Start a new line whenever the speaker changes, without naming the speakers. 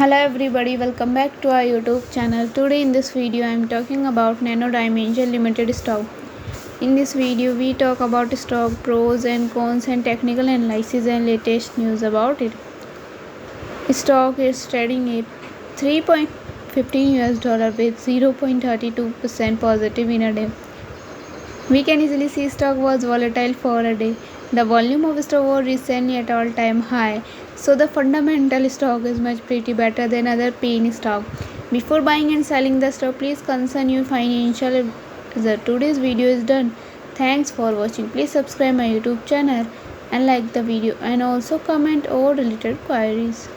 Hello everybody, welcome back to our YouTube channel. Today in this video I am talking about Nano Dimension Limited stock. In this video we talk about stock, pros and cons and technical analysis and latest news about it. Stock is trading at $3.15 with 0.32% positive in a day. We can easily see stock was volatile for a day. The volume of stock was recently at all-time high, so the fundamental stock is much pretty better than other penny stock. Before buying and selling the stock, please concern your financial result. Today's video is done. Thanks for watching. Please subscribe my YouTube channel and like the video and also comment or related queries.